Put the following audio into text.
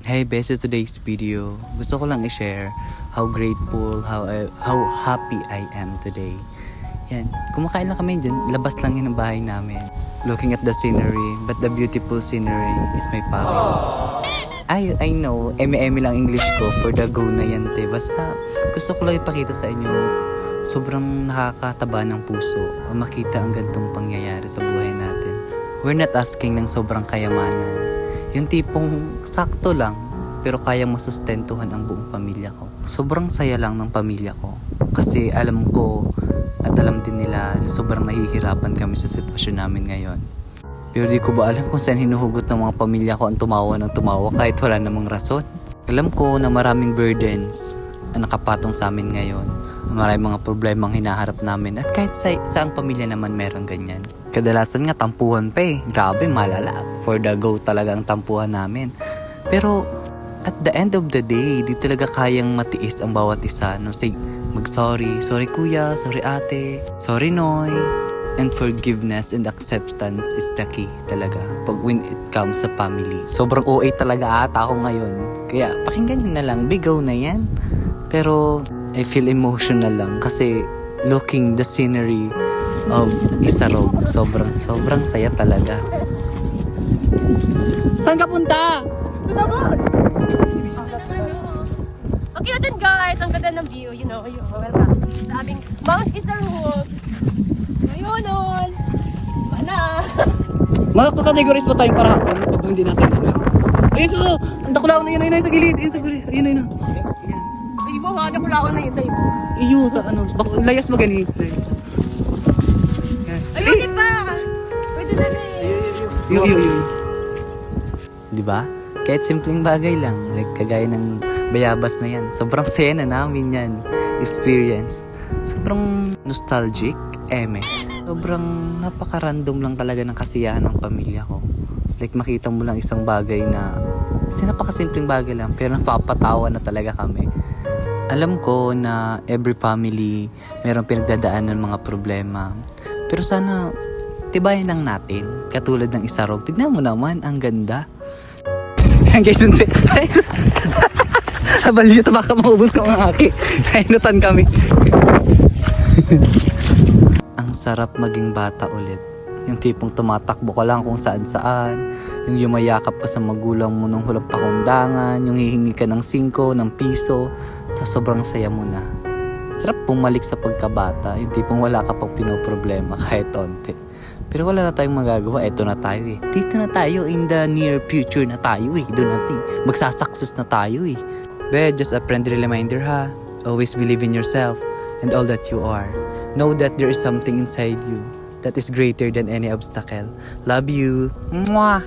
Hey best, to today's video, gusto ko lang i-share how grateful, how happy I am today. Yan, kumakain lang kami dyan, labas lang yun ang bahay namin. Looking at the scenery, but the beautiful scenery is my family. I know, eme-eme lang English ko for the go na yan, te. Basta, gusto ko lang ipakita sa inyo, sobrang nakakataba ng puso ang makita ang gantong pangyayari sa buhay natin. We're not asking ng sobrang kayamanan. Yung tipong sakto lang, pero kayang masustentuhan ang buong pamilya ko. Sobrang saya lang ng pamilya ko. Kasi alam ko, at alam din nila, sobrang nahihirapan kami sa sitwasyon namin ngayon. Pero di ko ba alam kung saan hinuhugot ng mga pamilya ko ang tumawa ng tumawa kahit wala namang rason. Alam ko na maraming burdens ang nakapatong sa amin ngayon. Maraming mga problemang hinaharap namin at kahit saang pamilya naman meron ganyan. Kadalasan nga tampuhan pa eh. Grabe, malala. For the go talaga ang tampuhan namin. Pero at the end of the day, di talaga kayang matiis ang bawat isa. No, say, mag-sorry. Sorry kuya, sorry ate, sorry noy. And forgiveness and acceptance is the key talaga pag when it comes sa family. Sobrang OA talaga ata ako ngayon. Kaya pakinggan nyo na lang, bigaw na yan. Pero I feel emotional lang kasi looking the scenery of Isarog, sobrang saya talaga. Saan ka punta? Okay din guys, ang ganda ng view, welcome sa aming Mount Isarog. Ayun, wala. Makaka-categorize ba tayong parahapon pag hindi natin alam? Ayun so, ang dakulao na yun sa gilid. Ayun sa gilid, ayun. Ibo nga, nakulawan na yun sa ibo. Iyo, layas ba ganit? Ayun, di pa! Pwede na rin. Iyo. Diba? Kahit simpleng bagay lang, like kagaya ng bayabas na yan. Sobrang saya na namin yan. Experience. Sobrang nostalgic, Sobrang napaka-random lang talaga ng kasiyahan ng pamilya ko. Like makita mo lang isang bagay na napaka-simpleng bagay lang pero napapatawa na talaga kami. Alam ko na every family mayroong pinagdadaanan ng mga problema. Pero sana tibayan lang natin. Katulad ng Isarog. Tignan mo naman, ang ganda. Yan guys, dun habal nyo, baka maubos ka mga aki. Kainutan kami. Ang sarap maging bata ulit. Yung tipong tumatakbo ka lang kung saan-saan. Yung yumayakap ka sa magulang mo nung hulang pakundangan. Yung hihingi ka ng 5, ng piso. Tapos sobrang saya mo na. Sarap bumalik sa pagkabata. Yung tipong wala ka pang pinoproblema kahit onte. Pero wala na tayong magagawa. Eto na tayo eh. Dito na tayo. In the near future na tayo eh. Doon natin. Magsasuccess na tayo eh. But just a friendly reminder ha. Always believe in yourself and all that you are. Know that there is something inside you that is greater than any obstacle. Love you. Mwah!